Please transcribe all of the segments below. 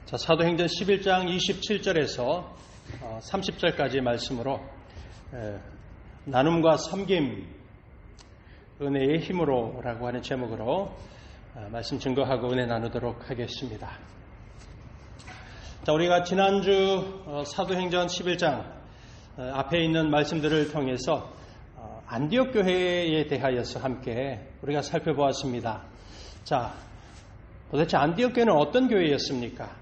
자, 사도행전 11장 27절에서 30절까지 말씀으로 나눔과 섬김, 은혜의 힘으로 라고 하는 제목으로 말씀 증거하고 은혜 나누도록 하겠습니다. 자, 우리가 지난주 사도행전 11장 앞에 있는 말씀들을 통해서 안디옥 교회에 대하여서 함께 우리가 살펴보았습니다. 자, 도대체 안디옥 교회는 어떤 교회였습니까?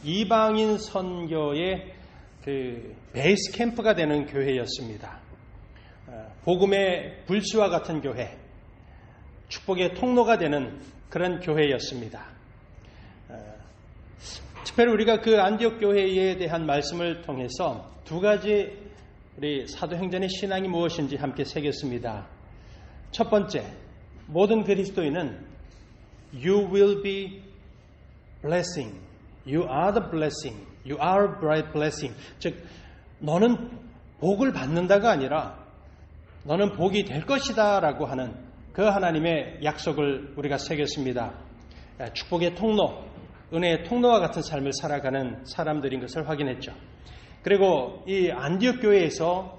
이방인 선교의 그 베이스 캠프가 되는 교회였습니다. 복음의 불씨와 같은 교회, 축복의 통로가 되는 그런 교회였습니다. 특별히 우리가 그 안디옥 교회에 대한 말씀을 통해서 두 가지 우리 사도행전의 신앙이 무엇인지 함께 새겼습니다. 첫 번째, 모든 그리스도인은 You will be blessing. You are the blessing. You are bright blessing. 즉, 너는 복을 받는다가 아니라 너는 복이 될 것이다 라고 하는 그 하나님의 약속을 우리가 새겼습니다. 축복의 통로, 은혜의 통로와 같은 삶을 살아가는 사람들인 것을 확인했죠. 그리고 이 안디옥 교회에서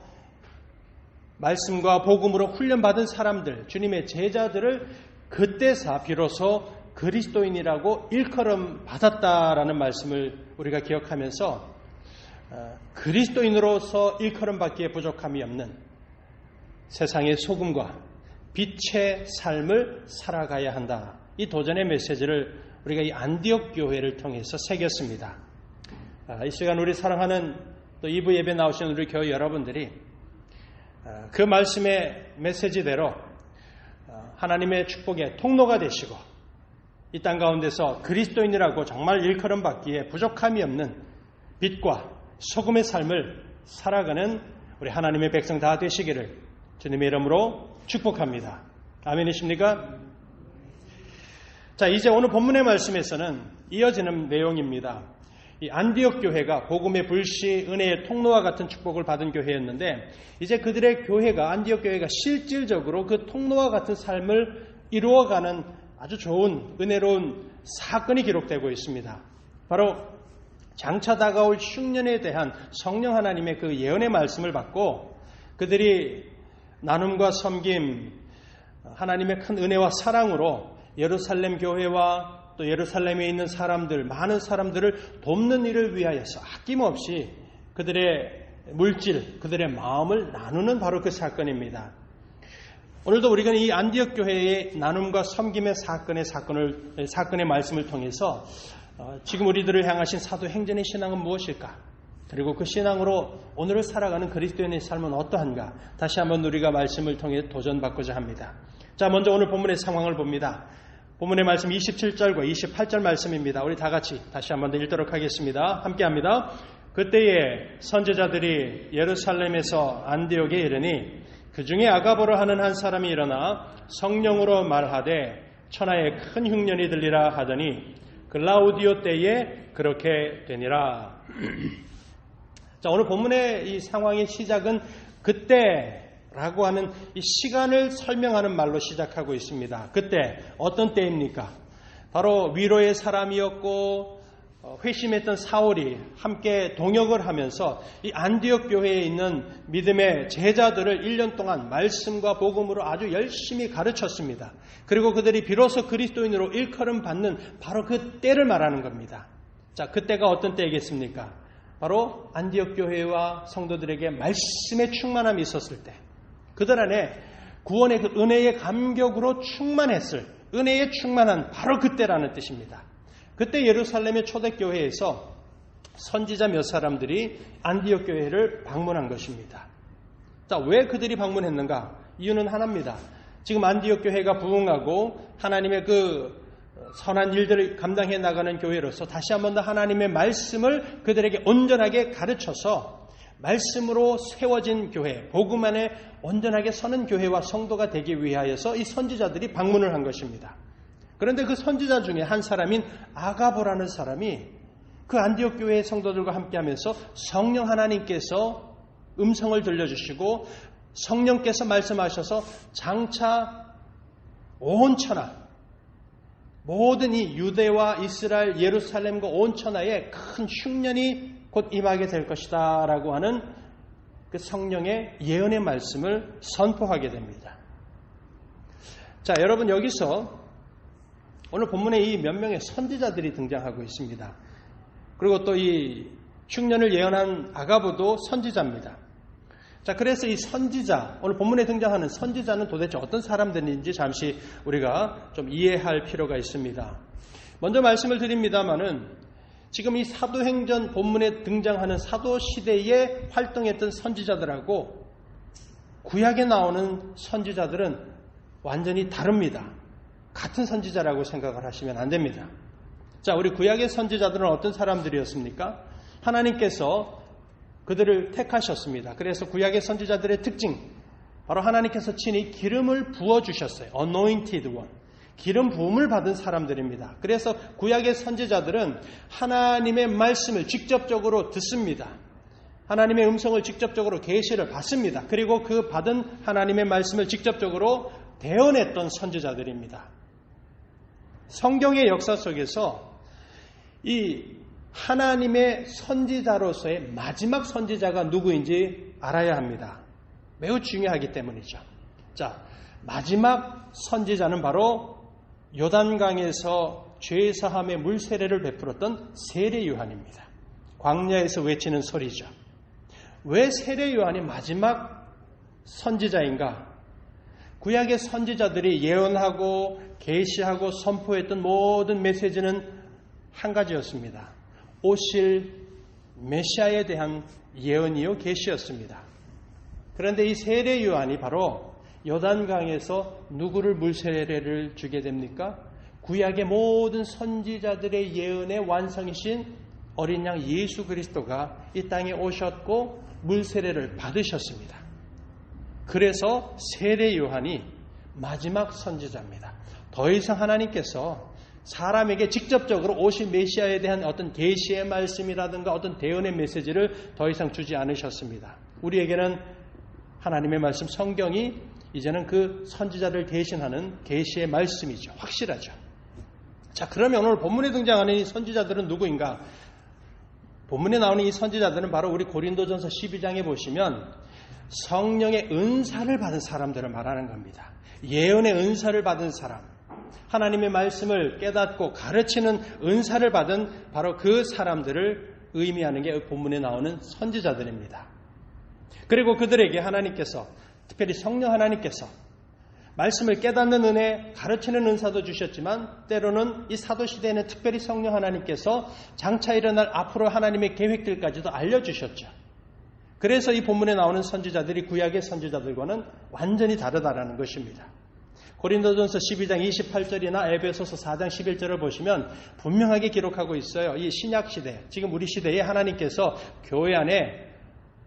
말씀과 복음으로 훈련받은 사람들, 주님의 제자들을 그때서 비로소 그리스도인이라고 일컬음 받았다라는 말씀을 우리가 기억하면서 그리스도인으로서 일컬음 받기에 부족함이 없는 세상의 소금과 빛의 삶을 살아가야 한다. 이 도전의 메시지를 우리가 이 안디옥 교회를 통해서 새겼습니다. 이 시간 우리 사랑하는 또 2부 예배 나오신 우리 교회 여러분들이 그 말씀의 메시지대로 하나님의 축복의 통로가 되시고 이 땅 가운데서 그리스도인이라고 정말 일컬음 받기에 부족함이 없는 빛과 소금의 삶을 살아가는 우리 하나님의 백성 다 되시기를 주님의 이름으로 축복합니다. 아멘이십니까? 자, 이제 오늘 본문의 말씀에서는 이어지는 내용입니다. 이 안디옥 교회가 복음의 불씨, 은혜의 통로와 같은 축복을 받은 교회였는데 이제 그들의 교회가, 안디옥 교회가 실질적으로 그 통로와 같은 삶을 이루어가는 아주 좋은 은혜로운 사건이 기록되고 있습니다. 바로 장차 다가올 흉년에 대한 성령 하나님의 그 예언의 말씀을 받고 그들이 나눔과 섬김, 하나님의 큰 은혜와 사랑으로 예루살렘 교회와 또 예루살렘에 있는 사람들, 많은 사람들을 돕는 일을 위하여서 아낌없이 그들의 물질, 그들의 마음을 나누는 바로 그 사건입니다. 오늘도 우리가 이 안디옥 교회의 나눔과 섬김의 사건의 말씀을 통해서 지금 우리들을 향하신 사도행전의 신앙은 무엇일까? 그리고 그 신앙으로 오늘을 살아가는 그리스도인의 삶은 어떠한가? 다시 한번 우리가 말씀을 통해 도전받고자 합니다. 자, 먼저 오늘 본문의 상황을 봅니다. 본문의 말씀 27절과 28절 말씀입니다. 우리 다 같이 다시 한번 더 읽도록 하겠습니다. 함께합니다. 그때에 선지자들이 예루살렘에서 안디옥에 이르니 그 중에 아가보라 하는 한 사람이 일어나 성령으로 말하되 천하에 큰 흉년이 들리라 하더니 글라우디오 때에 그렇게 되니라. 자, 오늘 본문의 이 상황의 시작은 그때라고 하는 이 시간을 설명하는 말로 시작하고 있습니다. 그때 어떤 때입니까? 바로 위로의 사람이었고 회심했던 사울이 함께 동역을 하면서 이 안디옥 교회에 있는 믿음의 제자들을 1년 동안 말씀과 복음으로 아주 열심히 가르쳤습니다. 그리고 그들이 비로소 그리스도인으로 일컬음 받는 바로 그 때를 말하는 겁니다. 자, 그때가 어떤 때이겠습니까? 바로 안디옥 교회와 성도들에게 말씀의 충만함이 있었을 때, 그들 안에 구원의 그 은혜의 감격으로 충만했을, 은혜에 충만한 바로 그때라는 뜻입니다. 그때 예루살렘의 초대교회에서 선지자 몇 사람들이 안디옥 교회를 방문한 것입니다. 자, 왜 그들이 방문했는가? 이유는 하나입니다. 지금 안디옥 교회가 부흥하고 하나님의 그 선한 일들을 감당해 나가는 교회로서 다시 한번 더 하나님의 말씀을 그들에게 온전하게 가르쳐서 말씀으로 세워진 교회, 복음 안에 온전하게 서는 교회와 성도가 되기 위하여서 이 선지자들이 방문을 한 것입니다. 그런데 그 선지자 중에 한 사람인 아가보라는 사람이 그 안디옥 교회의 성도들과 함께하면서 성령 하나님께서 음성을 들려주시고 성령께서 말씀하셔서 장차 온 천하 모든 이 유대와 이스라엘, 예루살렘과 온 천하에 큰 흉년이 곧 임하게 될 것이다 라고 하는 그 성령의 예언의 말씀을 선포하게 됩니다. 자, 여러분, 여기서 오늘 본문에 이 몇 명의 선지자들이 등장하고 있습니다. 그리고 또 이 흉년을 예언한 아가보도 선지자입니다. 자, 그래서 이 선지자, 오늘 본문에 등장하는 선지자는 도대체 어떤 사람들인지 잠시 우리가 좀 이해할 필요가 있습니다. 먼저 말씀을 드립니다마는 지금 이 사도행전 본문에 등장하는 사도 시대에 활동했던 선지자들하고 구약에 나오는 선지자들은 완전히 다릅니다. 같은 선지자라고 생각을 하시면 안 됩니다. 자, 우리 구약의 선지자들은 어떤 사람들이었습니까? 하나님께서 그들을 택하셨습니다. 그래서 구약의 선지자들의 특징, 바로 하나님께서 친히 기름을 부어주셨어요. Anointed one. 기름 부음을 받은 사람들입니다. 그래서 구약의 선지자들은 하나님의 말씀을 직접적으로 듣습니다. 하나님의 음성을 직접적으로 계시를 받습니다. 그리고 그 받은 하나님의 말씀을 직접적으로 대언했던 선지자들입니다. 성경의 역사 속에서 이 하나님의 선지자로서의 마지막 선지자가 누구인지 알아야 합니다. 매우 중요하기 때문이죠. 자, 마지막 선지자는 바로 요단강에서 죄사함의 물 세례를 베풀었던 세례 요한입니다. 광야에서 외치는 소리죠. 왜 세례 요한이 마지막 선지자인가? 구약의 선지자들이 예언하고 계시하고 선포했던 모든 메시지는 한 가지였습니다. 오실 메시아에 대한 예언이요 계시였습니다. 그런데 이 세례 요한이 바로 요단강에서 누구를 물세례를 주게 됩니까? 구약의 모든 선지자들의 예언의 완성이신 어린 양 예수 그리스도가 이 땅에 오셨고 물세례를 받으셨습니다. 그래서 세례 요한이 마지막 선지자입니다. 더 이상 하나님께서 사람에게 직접적으로 오실 메시아에 대한 어떤 계시의 말씀이라든가 어떤 대언의 메시지를 더 이상 주지 않으셨습니다. 우리에게는 하나님의 말씀 성경이 이제는 그 선지자를 대신하는 계시의 말씀이죠. 확실하죠. 자, 그러면 오늘 본문에 등장하는 이 선지자들은 누구인가? 본문에 나오는 이 선지자들은 바로 우리 고린도전서 12장에 보시면 성령의 은사를 받은 사람들을 말하는 겁니다. 예언의 은사를 받은 사람, 하나님의 말씀을 깨닫고 가르치는 은사를 받은 바로 그 사람들을 의미하는 게 본문에 나오는 선지자들입니다. 그리고 그들에게 하나님께서, 특별히 성령 하나님께서 말씀을 깨닫는 은혜, 가르치는 은사도 주셨지만 때로는 이 사도시대에는 특별히 성령 하나님께서 장차 일어날 앞으로 하나님의 계획들까지도 알려주셨죠. 그래서 이 본문에 나오는 선지자들이 구약의 선지자들과는 완전히 다르다라는 것입니다. 고린도전서 12장 28절이나 에베소서 4장 11절을 보시면 분명하게 기록하고 있어요. 이 신약시대, 지금 우리 시대에 하나님께서 교회 안에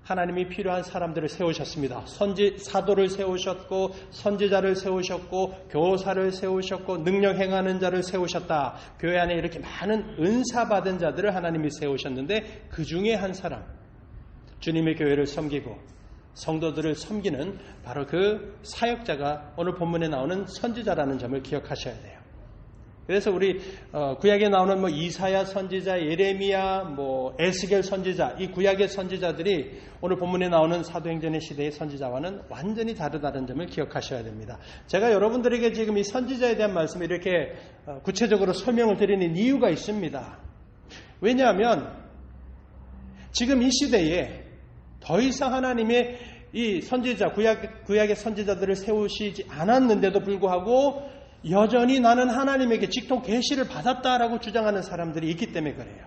하나님이 필요한 사람들을 세우셨습니다. 사도를 세우셨고 선지자를 세우셨고 교사를 세우셨고 능력 행하는 자를 세우셨다. 교회 안에 이렇게 많은 은사 받은 자들을 하나님이 세우셨는데 그 중에 한 사람, 주님의 교회를 섬기고 성도들을 섬기는 바로 그 사역자가 오늘 본문에 나오는 선지자라는 점을 기억하셔야 돼요. 그래서 우리 구약에 나오는 이사야 선지자, 예레미야, 에스겔 선지자, 이 구약의 선지자들이 오늘 본문에 나오는 사도행전의 시대의 선지자와는 완전히 다르다는 점을 기억하셔야 됩니다. 제가 여러분들에게 지금 이 선지자에 대한 말씀을 이렇게 구체적으로 설명을 드리는 이유가 있습니다. 왜냐하면 지금 이 시대에 더 이상 하나님의 이 선지자, 구약의 선지자들을 세우시지 않았는데도 불구하고 여전히 나는 하나님에게 직통 계시를 받았다라고 주장하는 사람들이 있기 때문에 그래요.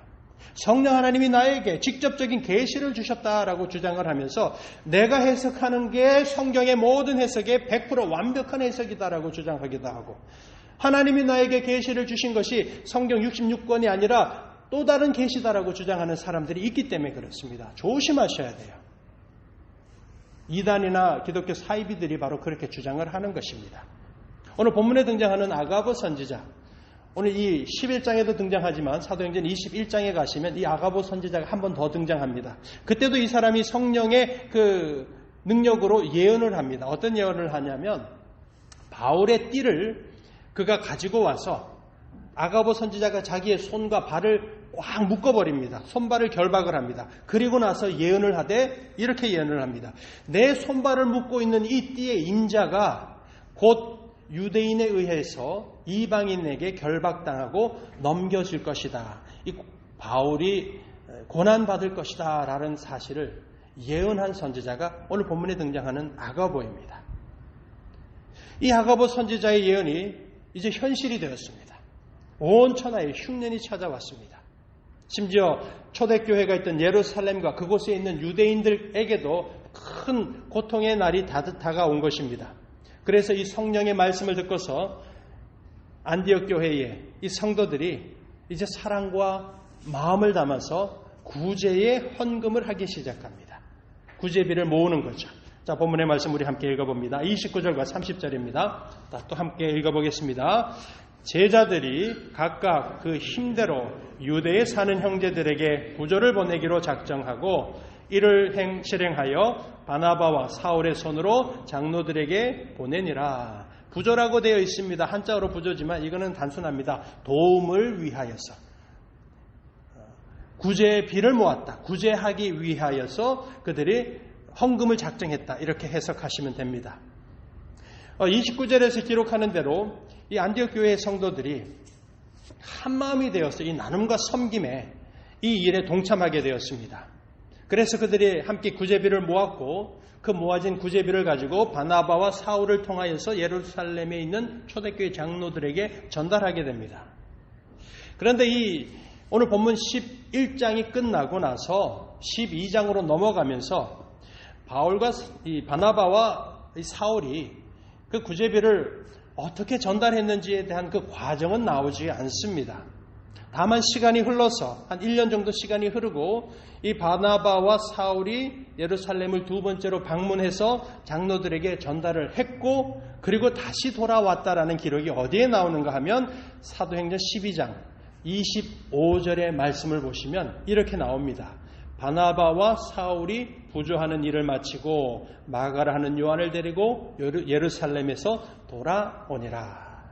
성령 하나님이 나에게 직접적인 계시를 주셨다라고 주장을 하면서 내가 해석하는 게 성경의 모든 해석의 100% 완벽한 해석이다라고 주장하기도 하고, 하나님이 나에게 계시를 주신 것이 성경 66권이 아니라 또 다른 계시다라고 주장하는 사람들이 있기 때문에 그렇습니다. 조심하셔야 돼요. 이단이나 기독교 사이비들이 바로 그렇게 주장을 하는 것입니다. 오늘 본문에 등장하는 아가보 선지자, 오늘 이 11장에도 등장하지만 사도행전 21장에 가시면 이 아가보 선지자가 한 번 더 등장합니다. 그때도 이 사람이 성령의 그 능력으로 예언을 합니다. 어떤 예언을 하냐면 바울의 띠를 그가 가지고 와서 아가보 선지자가 자기의 손과 발을 꽉 묶어버립니다. 손발을 결박을 합니다. 그리고 나서 예언을 하되 이렇게 예언을 합니다. 내 손발을 묶고 있는 이 띠의 임자가 곧 유대인에 의해서 이방인에게 결박당하고 넘겨질 것이다. 이 바울이 고난받을 것이다 라는 사실을 예언한 선지자가 오늘 본문에 등장하는 아가보입니다. 이 아가보 선지자의 예언이 이제 현실이 되었습니다. 온 천하에 흉년이 찾아왔습니다. 심지어 초대교회가 있던 예루살렘과 그곳에 있는 유대인들에게도 큰 고통의 날이 다가온 것입니다. 그래서 이 성령의 말씀을 듣고서 안디옥 교회의 이 성도들이 이제 사랑과 마음을 담아서 구제의 헌금을 하기 시작합니다. 구제비를 모으는 거죠. 자, 본문의 말씀 우리 함께 읽어봅니다. 29절과 30절입니다. 또 함께 읽어보겠습니다. 제자들이 각각 그 힘대로 유대에 사는 형제들에게 부조를 보내기로 작정하고 이를 실행하여 바나바와 사울의 손으로 장로들에게 보내니라. 부조라고 되어 있습니다. 한자어로 부조지만 이거는 단순합니다. 도움을 위하여서. 구제비를 모았다. 구제하기 위하여서 그들이 헌금을 작정했다. 이렇게 해석하시면 됩니다. 29절에서 기록하는 대로 이 안디옥 교회의 성도들이 한마음이 되어서 이 나눔과 섬김에 이 일에 동참하게 되었습니다. 그래서 그들이 함께 구제비를 모았고 그 모아진 구제비를 가지고 바나바와 사울을 통하여서 예루살렘에 있는 초대교회 장로들에게 전달하게 됩니다. 그런데 오늘 본문 11장이 끝나고 나서 12장으로 넘어가면서 바울과 이 바나바와 이 사울이 그 구제비를 어떻게 전달했는지에 대한 그 과정은 나오지 않습니다. 다만 시간이 흘러서 한 1년 정도 시간이 흐르고 이 바나바와 사울이 예루살렘을 두 번째로 방문해서 장로들에게 전달을 했고 그리고 다시 돌아왔다라는 기록이 어디에 나오는가 하면 사도행전 12장 25절의 말씀을 보시면 이렇게 나옵니다. 바나바와 사울이 부조하는 일을 마치고 마가라 하는 요한을 데리고 예루살렘에서 돌아오니라.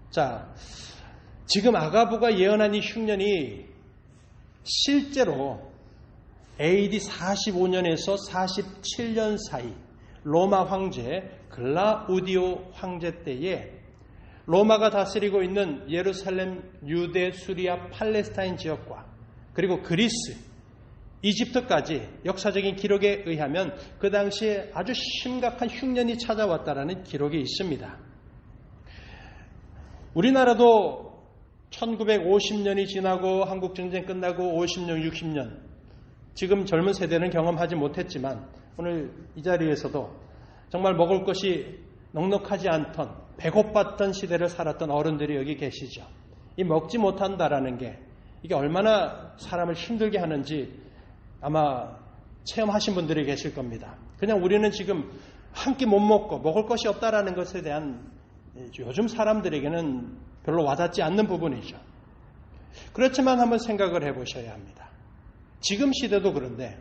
자, 지금 아가보가 예언한 이 흉년이 실제로 AD 45년에서 47년 사이 로마 황제 글라우디오 황제 때에 로마가 다스리고 있는 예루살렘, 유대, 수리아, 팔레스타인 지역과 그리고 그리스, 이집트까지 역사적인 기록에 의하면 그 당시에 아주 심각한 흉년이 찾아왔다라는 기록이 있습니다. 우리나라도 1950년이 지나고 한국전쟁 끝나고 50년, 60년 지금 젊은 세대는 경험하지 못했지만 오늘 이 자리에서도 정말 먹을 것이 넉넉하지 않던 배고팠던 시대를 살았던 어른들이 여기 계시죠. 이 먹지 못한다라는 게 이게 얼마나 사람을 힘들게 하는지 아마 체험하신 분들이 계실 겁니다. 그냥 우리는 지금 한 끼 못 먹고 먹을 것이 없다라는 것에 대한 요즘 사람들에게는 별로 와닿지 않는 부분이죠. 그렇지만 한번 생각을 해보셔야 합니다. 지금 시대도 그런데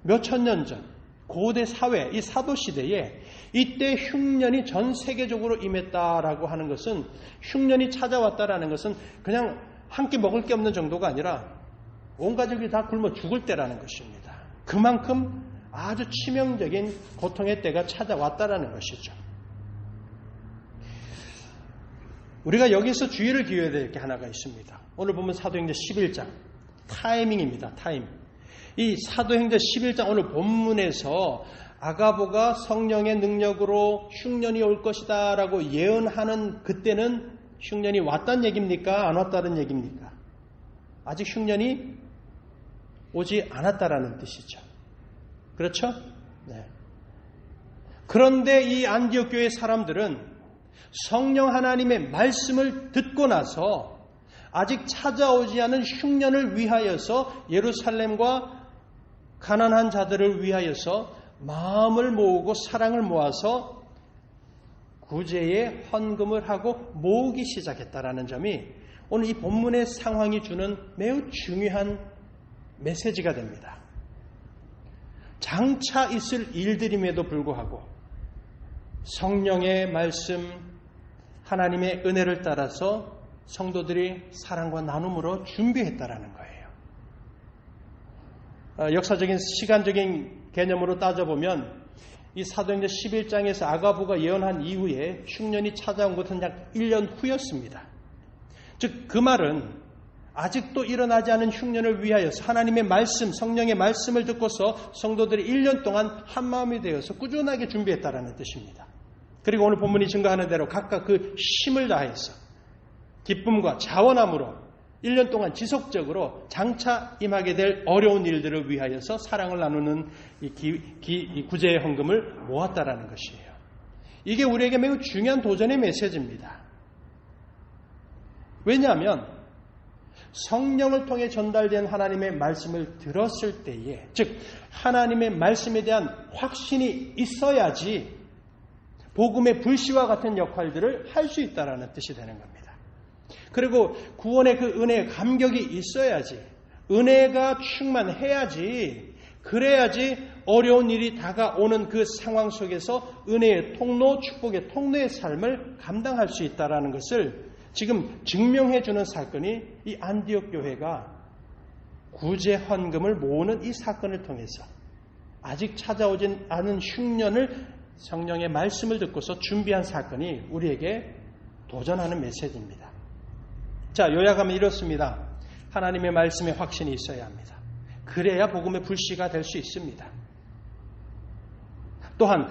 몇천 년 전 고대 사회, 이 사도 시대에 이때 흉년이 전 세계적으로 임했다라고 하는 것은 흉년이 찾아왔다라는 것은 그냥 한 끼 먹을 게 없는 정도가 아니라 온 가족이 다 굶어 죽을 때라는 것입니다. 그만큼 아주 치명적인 고통의 때가 찾아왔다라는 것이죠. 우리가 여기서 주의를 기울여야 될 게 하나가 있습니다. 오늘 보면 사도행전 11장 타이밍입니다. 타임. 이 사도행전 11장 오늘 본문에서 아가보가 성령의 능력으로 흉년이 올 것이다 라고 예언하는 그때는 흉년이 왔다는 얘기입니까? 안 왔다는 얘기입니까? 아직 흉년이 오지 않았다라는 뜻이죠. 그렇죠? 네. 그런데 이 안디옥 교회 사람들은 성령 하나님의 말씀을 듣고 나서 아직 찾아오지 않은 흉년을 위하여서 예루살렘과 가난한 자들을 위하여서 마음을 모으고 사랑을 모아서 구제에 헌금을 하고 모으기 시작했다라는 점이 오늘 이 본문의 상황이 주는 매우 중요한 메시지가 됩니다. 장차 있을 일들임에도 불구하고 성령의 말씀, 하나님의 은혜를 따라서 성도들이 사랑과 나눔으로 준비했다라는 거예요. 역사적인 시간적인 개념으로 따져보면 이 사도행전 11장에서 아가부가 예언한 이후에 흉년이 찾아온 것은 약 1년 후였습니다. 즉 그 말은 아직도 일어나지 않은 흉년을 위하여서 하나님의 말씀, 성령의 말씀을 듣고서 성도들이 1년 동안 한마음이 되어서 꾸준하게 준비했다라는 뜻입니다. 그리고 오늘 본문이 증거하는 대로 각각 그 힘을 다해서 기쁨과 자원함으로 1년 동안 지속적으로 장차 임하게 될 어려운 일들을 위하여서 사랑을 나누는 이 구제의 헌금을 모았다라는 것이에요. 이게 우리에게 매우 중요한 도전의 메시지입니다. 왜냐하면 성령을 통해 전달된 하나님의 말씀을 들었을 때에, 즉 하나님의 말씀에 대한 확신이 있어야지 복음의 불씨와 같은 역할들을 할 수 있다라는 뜻이 되는 겁니다. 그리고 구원의 그 은혜의 감격이 있어야지, 은혜가 충만해야지, 그래야지 어려운 일이 다가오는 그 상황 속에서 은혜의 통로, 축복의 통로의 삶을 감당할 수 있다라는 것을 지금 증명해 주는 사건이 이 안디옥 교회가 구제 헌금을 모으는 이 사건을 통해서 아직 찾아오진 않은 흉년을 성령의 말씀을 듣고서 준비한 사건이 우리에게 도전하는 메시지입니다. 자, 요약하면 이렇습니다. 하나님의 말씀에 확신이 있어야 합니다. 그래야 복음의 불씨가 될 수 있습니다. 또한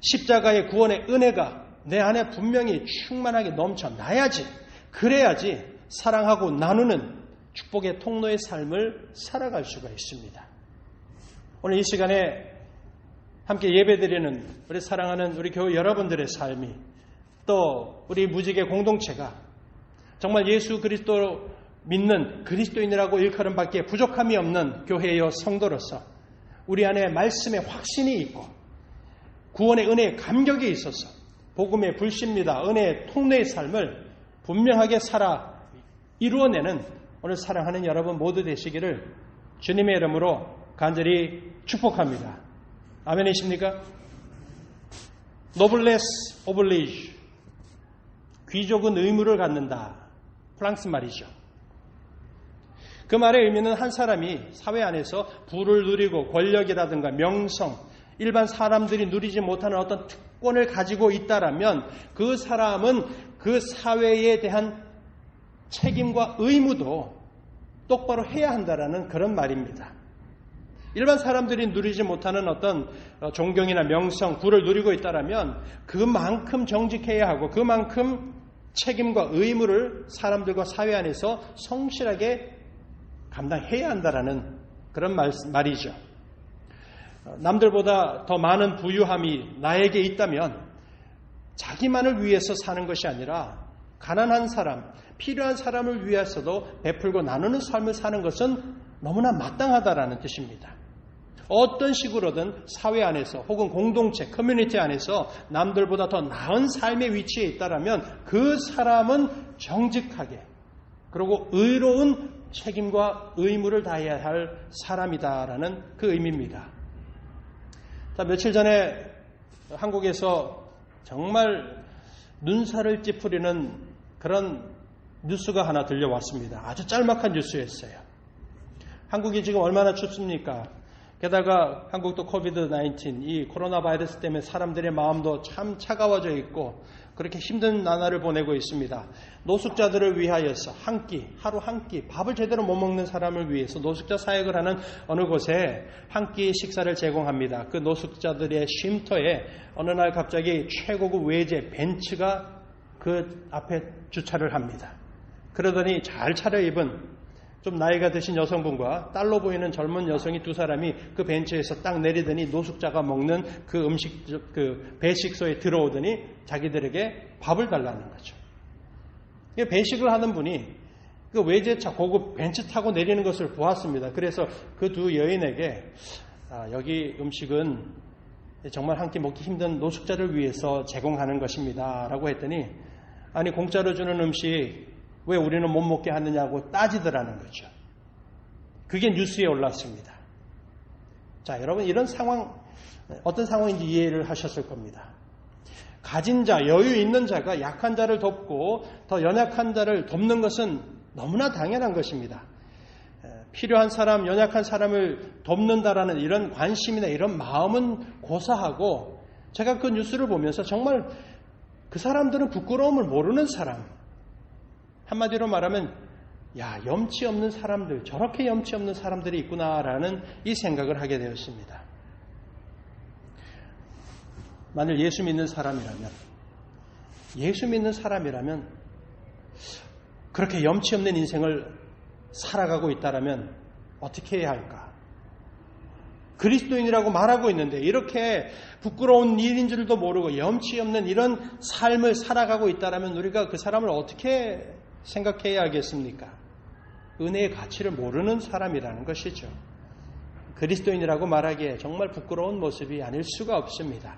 십자가의 구원의 은혜가 내 안에 분명히 충만하게 넘쳐나야지, 그래야지 사랑하고 나누는 축복의 통로의 삶을 살아갈 수가 있습니다. 오늘 이 시간에 함께 예배드리는 우리 사랑하는 우리 교회 여러분들의 삶이, 또 우리 무지개 공동체가 정말 예수 그리스도 믿는 그리스도인이라고 일컬음밖에 부족함이 없는 교회여 성도로서 우리 안에 말씀의 확신이 있고 구원의 은혜의 감격이 있어서 복음의 불씨입니다, 은혜의 통로의 삶을 분명하게 살아 이루어내는 오늘 사랑하는 여러분 모두 되시기를 주님의 이름으로 간절히 축복합니다. 아멘이십니까? 노블레스 오블리주, 귀족은 의무를 갖는다. 프랑스 말이죠. 그 말의 의미는 한 사람이 사회 안에서 부를 누리고 권력이라든가 명성, 일반 사람들이 누리지 못하는 어떤 특권을 가지고 있다라면 그 사람은 그 사회에 대한 책임과 의무도 똑바로 해야 한다라는 그런 말입니다. 일반 사람들이 누리지 못하는 어떤 존경이나 명성, 부를 누리고 있다라면 그만큼 정직해야 하고 그만큼 책임과 의무를 사람들과 사회 안에서 성실하게 감당해야 한다라는 그런 말이죠. 남들보다 더 많은 부유함이 나에게 있다면 자기만을 위해서 사는 것이 아니라 가난한 사람, 필요한 사람을 위해서도 베풀고 나누는 삶을 사는 것은 너무나 마땅하다라는 뜻입니다. 어떤 식으로든 사회 안에서 혹은 공동체, 커뮤니티 안에서 남들보다 더 나은 삶의 위치에 있다라면 그 사람은 정직하게 그리고 의로운 책임과 의무를 다해야 할 사람이다라는 그 의미입니다. 자, 며칠 전에 한국에서 정말 눈살을 찌푸리는 그런 뉴스가 하나 들려왔습니다. 아주 짤막한 뉴스였어요. 한국이 지금 얼마나 춥습니까? 게다가 한국도 코비드-19, 이 코로나 바이러스 때문에 사람들의 마음도 참 차가워져 있고 그렇게 힘든 나날을 보내고 있습니다. 노숙자들을 위하여서 한 끼, 하루 한 끼, 밥을 제대로 못 먹는 사람을 위해서 노숙자 사역을 하는 어느 곳에 한 끼 식사를 제공합니다. 그 노숙자들의 쉼터에 어느 날 갑자기 최고급 외제 벤츠가 그 앞에 주차를 합니다. 그러더니 잘 차려입은 좀 나이가 드신 여성분과 딸로 보이는 젊은 여성이 두 사람이 그 벤치에서 딱 내리더니 노숙자가 먹는 그 그 배식소에 들어오더니 자기들에게 밥을 달라는 거죠. 배식을 하는 분이 그 외제차 고급 벤츠 타고 내리는 것을 보았습니다. 그래서 그 두 여인에게 여기 음식은 정말 한 끼 먹기 힘든 노숙자를 위해서 제공하는 것입니다. 라고 했더니 아니 공짜로 주는 음식 왜 우리는 못 먹게 하느냐고 따지더라는 거죠. 그게 뉴스에 올랐습니다. 자, 여러분 이런 상황 어떤 상황인지 이해를 하셨을 겁니다. 가진 자, 여유 있는 자가 약한 자를 돕고 더 연약한 자를 돕는 것은 너무나 당연한 것입니다. 필요한 사람, 연약한 사람을 돕는다라는 이런 관심이나 이런 마음은 고사하고, 제가 그 뉴스를 보면서 정말 그 사람들은 부끄러움을 모르는 사람, 한마디로 말하면 염치 없는 사람들, 저렇게 염치 없는 사람들이 있구나라는 이 생각을 하게 되었습니다. 만일 예수 믿는 사람이라면 그렇게 염치 없는 인생을 살아가고 있다라면 어떻게 해야 할까? 그리스도인이라고 말하고 있는데 이렇게 부끄러운 일인 줄도 모르고 염치 없는 이런 삶을 살아가고 있다라면 우리가 그 사람을 어떻게 생각해야 하겠습니까? 은혜의 가치를 모르는 사람이라는 것이죠. 그리스도인이라고 말하기에 정말 부끄러운 모습이 아닐 수가 없습니다.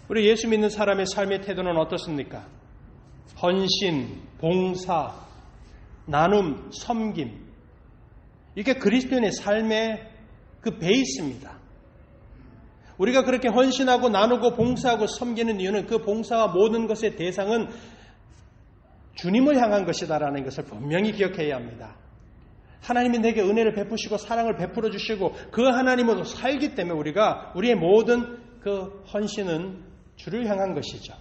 우리 예수 믿는 사람의 삶의 태도는 어떻습니까? 헌신, 봉사, 나눔, 섬김. 이게 그리스도인의 삶의 그 베이스입니다. 우리가 그렇게 헌신하고 나누고 봉사하고 섬기는 이유는 그 봉사와 모든 것의 대상은 주님을 향한 것이다라는 것을 분명히 기억해야 합니다. 하나님이 내게 은혜를 베푸시고 사랑을 베풀어 주시고 그 하나님으로 살기 때문에 우리의 모든 그 헌신은 주를 향한 것이죠.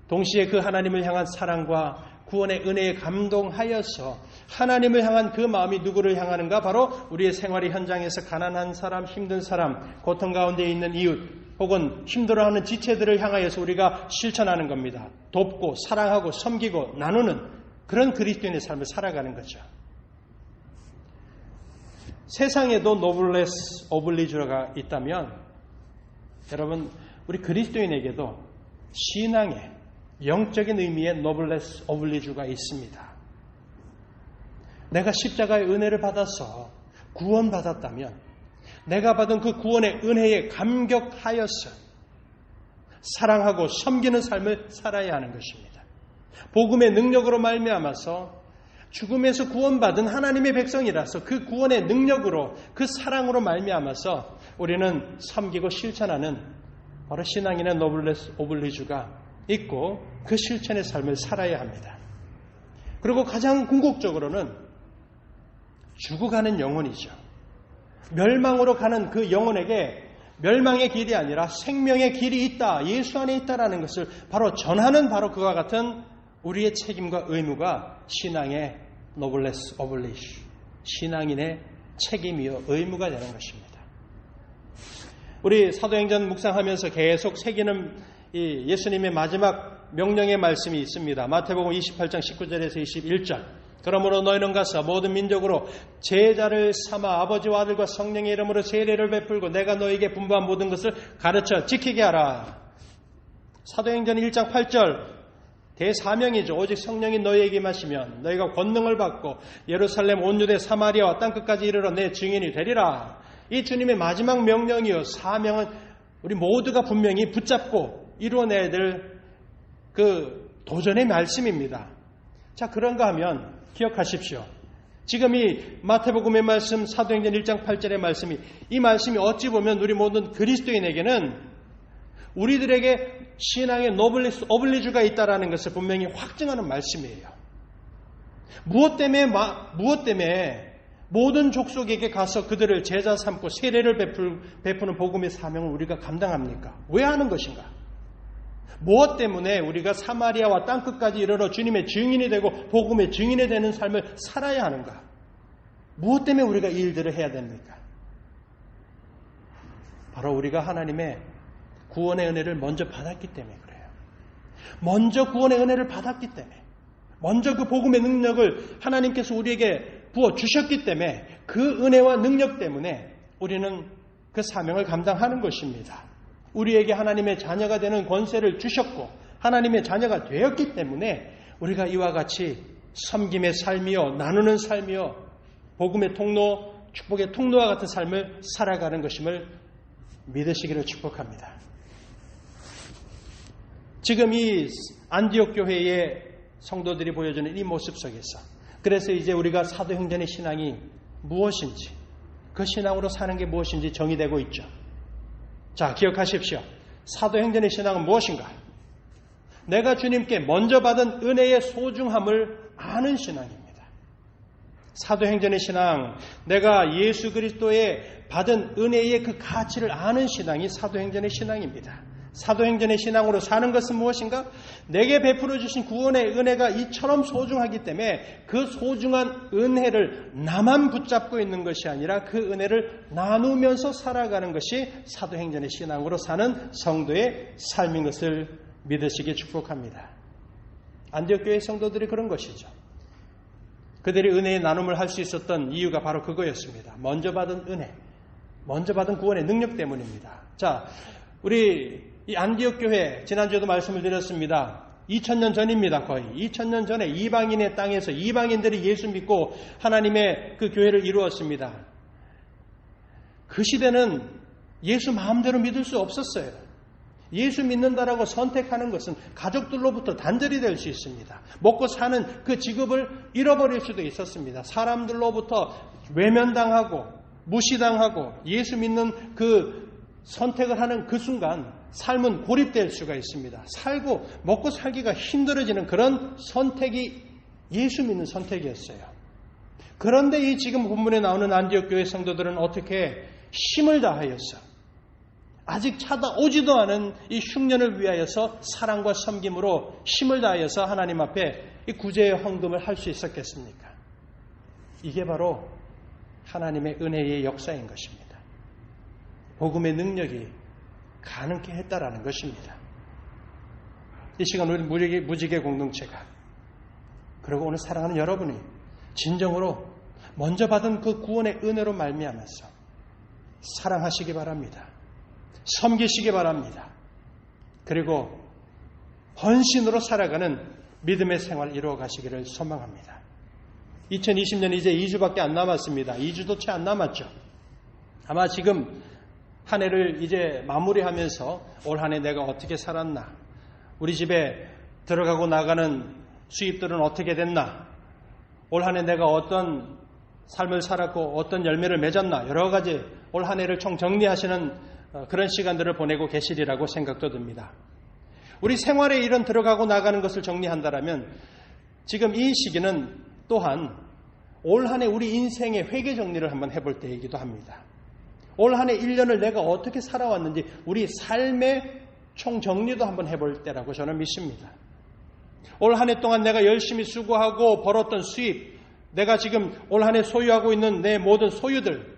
동시에 그 하나님을 향한 사랑과 구원의 은혜에 감동하여서 하나님을 향한 그 마음이 누구를 향하는가? 바로 우리의 생활의 현장에서 가난한 사람, 힘든 사람, 고통 가운데 있는 이웃 혹은 힘들어하는 지체들을 향하여서 우리가 실천하는 겁니다. 돕고 사랑하고 섬기고 나누는 그런 그리스도인의 삶을 살아가는 거죠. 세상에도 노블레스 오블리주가 있다면 여러분 우리 그리스도인에게도 신앙의 영적인 의미의 노블레스 오블리주가 있습니다. 내가 십자가의 은혜를 받아서 구원받았다면 내가 받은 그 구원의 은혜에 감격하여서 사랑하고 섬기는 삶을 살아야 하는 것입니다. 복음의 능력으로 말미암아서 죽음에서 구원받은 하나님의 백성이라서 그 구원의 능력으로 그 사랑으로 말미암아서 우리는 섬기고 실천하는 바로 신앙인의 노블레스 오블리주가 있고 그 실천의 삶을 살아야 합니다. 그리고 가장 궁극적으로는 죽어가는 영혼이죠. 멸망으로 가는 그 영혼에게 멸망의 길이 아니라 생명의 길이 있다, 예수 안에 있다라는 것을 바로 전하는 바로 그와 같은 우리의 책임과 의무가 신앙의 노블레스 오블리슈, 신앙인의 책임이요 의무가 되는 것입니다. 우리 사도행전 묵상하면서 계속 새기는 이 예수님의 마지막 명령의 말씀이 있습니다. 마태복음 28장 19절에서 21절. 그러므로 너희는 가서 모든 민족으로 제자를 삼아 아버지와 아들과 성령의 이름으로 세례를 베풀고 내가 너희에게 분부한 모든 것을 가르쳐 지키게 하라. 사도행전 1장 8절 대사명이죠. 오직 성령이 너희에게 임하시면 너희가 권능을 받고 예루살렘 온 유대 사마리아와 땅끝까지 이르러 내 증인이 되리라. 이 주님의 마지막 명령이요 사명은 우리 모두가 분명히 붙잡고 이루어내야 될 그 도전의 말씀입니다. 자, 그런가 하면 기억하십시오. 지금 이 마태복음의 말씀, 사도행전 1장 8절의 말씀이, 이 말씀이 어찌 보면 우리 모든 그리스도인에게는 우리들에게 신앙의 노블리스 오블리주가 있다라는 것을 분명히 확증하는 말씀이에요. 무엇 때문에 모든 족속에게 가서 그들을 제자 삼고 세례를 베푸는 복음의 사명을 우리가 감당합니까? 왜 하는 것인가? 무엇 때문에 우리가 사마리아와 땅끝까지 이르러 주님의 증인이 되고 복음의 증인이 되는 삶을 살아야 하는가? 무엇 때문에 우리가 이 일들을 해야 됩니까? 바로 우리가 하나님의 구원의 은혜를 먼저 받았기 때문에 그래요. 먼저 구원의 은혜를 받았기 때문에, 먼저 그 복음의 능력을 하나님께서 우리에게 부어주셨기 때문에 그 은혜와 능력 때문에 우리는 그 사명을 감당하는 것입니다. 우리에게 하나님의 자녀가 되는 권세를 주셨고 하나님의 자녀가 되었기 때문에 우리가 이와 같이 섬김의 삶이요 나누는 삶이요 복음의 통로, 축복의 통로와 같은 삶을 살아가는 것임을 믿으시기를 축복합니다. 지금 이 안디옥 교회의 성도들이 보여주는 이 모습 속에서 그래서 이제 우리가 사도행전의 신앙이 무엇인지, 그 신앙으로 사는 게 무엇인지 정의되고 있죠. 자, 기억하십시오. 사도행전의 신앙은 무엇인가? 내가 주님께 먼저 받은 은혜의 소중함을 아는 신앙입니다. 사도행전의 신앙, 내가 예수 그리스도의 받은 은혜의 그 가치를 아는 신앙이 사도행전의 신앙입니다. 사도행전의 신앙으로 사는 것은 무엇인가? 내게 베풀어 주신 구원의 은혜가 이처럼 소중하기 때문에 그 소중한 은혜를 나만 붙잡고 있는 것이 아니라 그 은혜를 나누면서 살아가는 것이 사도행전의 신앙으로 사는 성도의 삶인 것을 믿으시기 축복합니다. 안디옥 교회 성도들이 그런 것이죠. 그들이 은혜의 나눔을 할 수 있었던 이유가 바로 그거였습니다. 먼저 받은 은혜, 먼저 받은 구원의 능력 때문입니다. 자, 우리 이 안디옥 교회 지난주에도 말씀을 드렸습니다. 2000년 전입니다. 거의 2000년 전에 이방인의 땅에서 이방인들이 예수 믿고 하나님의 그 교회를 이루었습니다. 그 시대는 예수 마음대로 믿을 수 없었어요. 예수 믿는다라고 선택하는 것은 가족들로부터 단절이 될 수 있습니다. 먹고 사는 그 직업을 잃어버릴 수도 있었습니다. 사람들로부터 외면당하고 무시당하고 예수 믿는 그 선택을 하는 그 순간 삶은 고립될 수가 있습니다. 살고 먹고 살기가 힘들어지는 그런 선택이 예수 믿는 선택이었어요. 그런데 이 지금 본문에 나오는 안디옥 교회 성도들은 어떻게 힘을 다하여서 아직 찾아오지도 않은 이 흉년을 위하여서 사랑과 섬김으로 힘을 다하여서 하나님 앞에 이 구제의 헌금을 할 수 있었겠습니까? 이게 바로 하나님의 은혜의 역사인 것입니다. 복음의 능력이 가능케 했다라는 것입니다. 이 시간 우리 무지개 공동체가, 그리고 오늘 사랑하는 여러분이 진정으로 먼저 받은 그 구원의 은혜로 말미암아서 사랑하시기 바랍니다. 섬기시기 바랍니다. 그리고 헌신으로 살아가는 믿음의 생활 이루어 가시기를 소망합니다. 2020년 이제 2주밖에 안 남았습니다. 2주도 채 안 남았죠. 아마 지금 한 해를 이제 마무리하면서 올 한 해 내가 어떻게 살았나, 우리 집에 들어가고 나가는 수입들은 어떻게 됐나, 올 한 해 내가 어떤 삶을 살았고 어떤 열매를 맺었나, 여러 가지 올 한 해를 총 정리하시는 그런 시간들을 보내고 계시리라고 생각도 듭니다. 우리 생활에 이런 들어가고 나가는 것을 정리한다라면 지금 이 시기는 또한 올 한 해 우리 인생의 회개 정리를 한번 해볼 때이기도 합니다. 올 한 해 1년을 내가 어떻게 살아왔는지 우리 삶의 총정리도 한번 해볼 때라고 저는 믿습니다. 올 한 해 동안 내가 열심히 수고하고 벌었던 수입, 내가 지금 올 한 해 소유하고 있는 내 모든 소유들,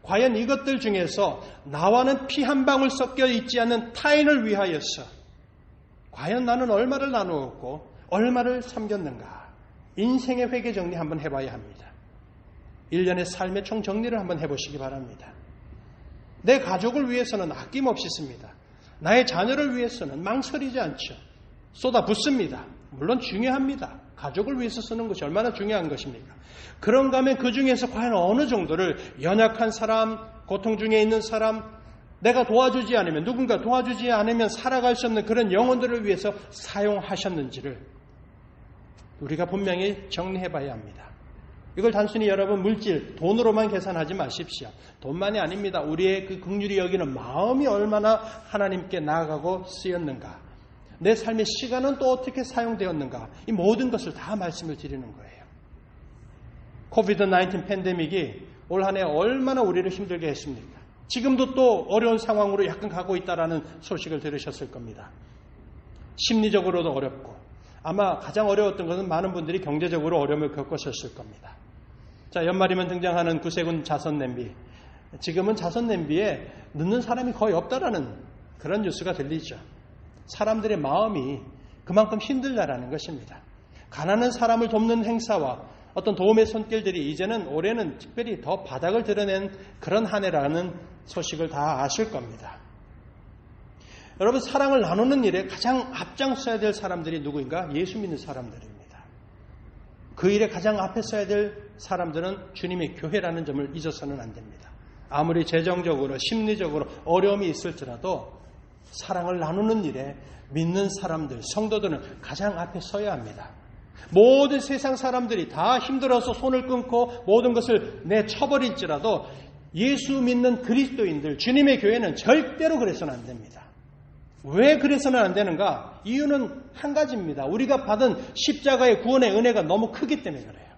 과연 이것들 중에서 나와는 피 한 방울 섞여 있지 않는 타인을 위하여서 과연 나는 얼마를 나누었고 얼마를 섬겼는가, 인생의 회개 정리 한번 해봐야 합니다. 1년의 삶의 총정리를 한번 해보시기 바랍니다. 내 가족을 위해서는 아낌없이 씁니다. 나의 자녀를 위해서는 망설이지 않죠. 쏟아붓습니다. 물론 중요합니다. 가족을 위해서 쓰는 것이 얼마나 중요한 것입니까? 그런가 하면 그 중에서 과연 어느 정도를 연약한 사람, 고통 중에 있는 사람, 내가 도와주지 않으면, 누군가 도와주지 않으면 살아갈 수 없는 그런 영혼들을 위해서 사용하셨는지를 우리가 분명히 정리해봐야 합니다. 이걸 단순히 여러분 물질, 돈으로만 계산하지 마십시오. 돈만이 아닙니다. 우리의 그 긍휼히 여기는 마음이 얼마나 하나님께 나아가고 쓰였는가, 내 삶의 시간은 또 어떻게 사용되었는가, 이 모든 것을 다 말씀을 드리는 거예요. 코비드-19 팬데믹이 올 한 해 얼마나 우리를 힘들게 했습니까? 지금도 또 어려운 상황으로 약간 가고 있다라는 소식을 들으셨을 겁니다. 심리적으로도 어렵고, 아마 가장 어려웠던 것은 많은 분들이 경제적으로 어려움을 겪으셨을 겁니다. 자, 연말이면 등장하는 구세군 자선 냄비. 지금은 자선 냄비에 넣는 사람이 거의 없다라는 그런 뉴스가 들리죠. 사람들의 마음이 그만큼 힘들다라는 것입니다. 가난한 사람을 돕는 행사와 어떤 도움의 손길들이 이제는 올해는 특별히 더 바닥을 드러낸 그런 한 해라는 소식을 다 아실 겁니다. 여러분, 사랑을 나누는 일에 가장 앞장서야 될 사람들이 누구인가? 예수 믿는 사람들입니다. 그 일에 가장 앞에 서야 될 사람들은 주님의 교회라는 점을 잊어서는 안 됩니다. 아무리 재정적으로, 심리적으로 어려움이 있을지라도 사랑을 나누는 일에 믿는 사람들, 성도들은 가장 앞에 서야 합니다. 모든 세상 사람들이 다 힘들어서 손을 끊고 모든 것을 내쳐버릴지라도 예수 믿는 그리스도인들, 주님의 교회는 절대로 그래서는 안 됩니다. 왜 그래서는 안 되는가? 이유는 한 가지입니다. 우리가 받은 십자가의 구원의 은혜가 너무 크기 때문에 그래요.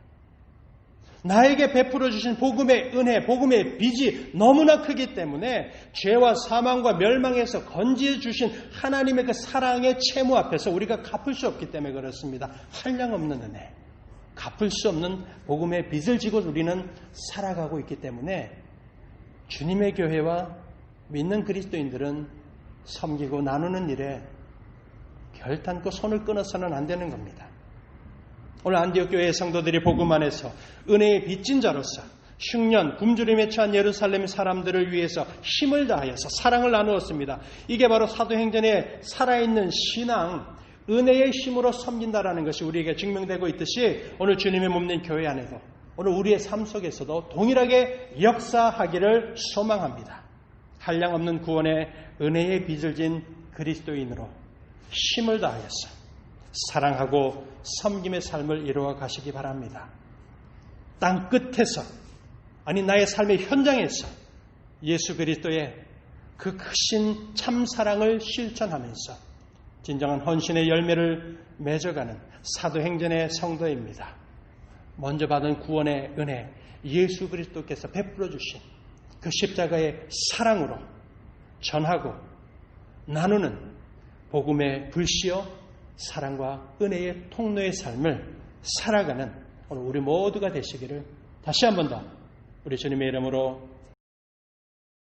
나에게 베풀어 주신 복음의 은혜, 복음의 빚이 너무나 크기 때문에 죄와 사망과 멸망에서 건지해 주신 하나님의 그 사랑의 채무 앞에서 우리가 갚을 수 없기 때문에 그렇습니다. 한량없는 은혜, 갚을 수 없는 복음의 빚을 지고 우리는 살아가고 있기 때문에 주님의 교회와 믿는 그리스도인들은 섬기고 나누는 일에 결단코 손을 끊어서는 안 되는 겁니다. 오늘 안디옥 교회의 성도들이 복음 안에서 은혜의 빚진 자로서 흉년, 굶주림에 처한 예루살렘 사람들을 위해서 힘을 다하여서 사랑을 나누었습니다. 이게 바로 사도행전의 살아있는 신앙, 은혜의 힘으로 섬긴다라는 것이 우리에게 증명되고 있듯이 오늘 주님의 몸된 교회 안에도 오늘 우리의 삶 속에서도 동일하게 역사하기를 소망합니다. 한량없는 구원의 은혜의 빚을 진 그리스도인으로 힘을 다하여서 사랑하고 섬김의 삶을 이루어 가시기 바랍니다. 땅 끝에서, 아니 나의 삶의 현장에서 예수 그리스도의 그 크신 참사랑을 실천하면서 진정한 헌신의 열매를 맺어가는 사도행전의 성도입니다. 먼저 받은 구원의 은혜, 예수 그리스도께서 베풀어 주신 그 십자가의 사랑으로 전하고 나누는 복음의 불씨여 사랑과 은혜의 통로의 삶을 살아가는 오늘 우리 모두가 되시기를 다시 한 번 더 우리 주님의 이름으로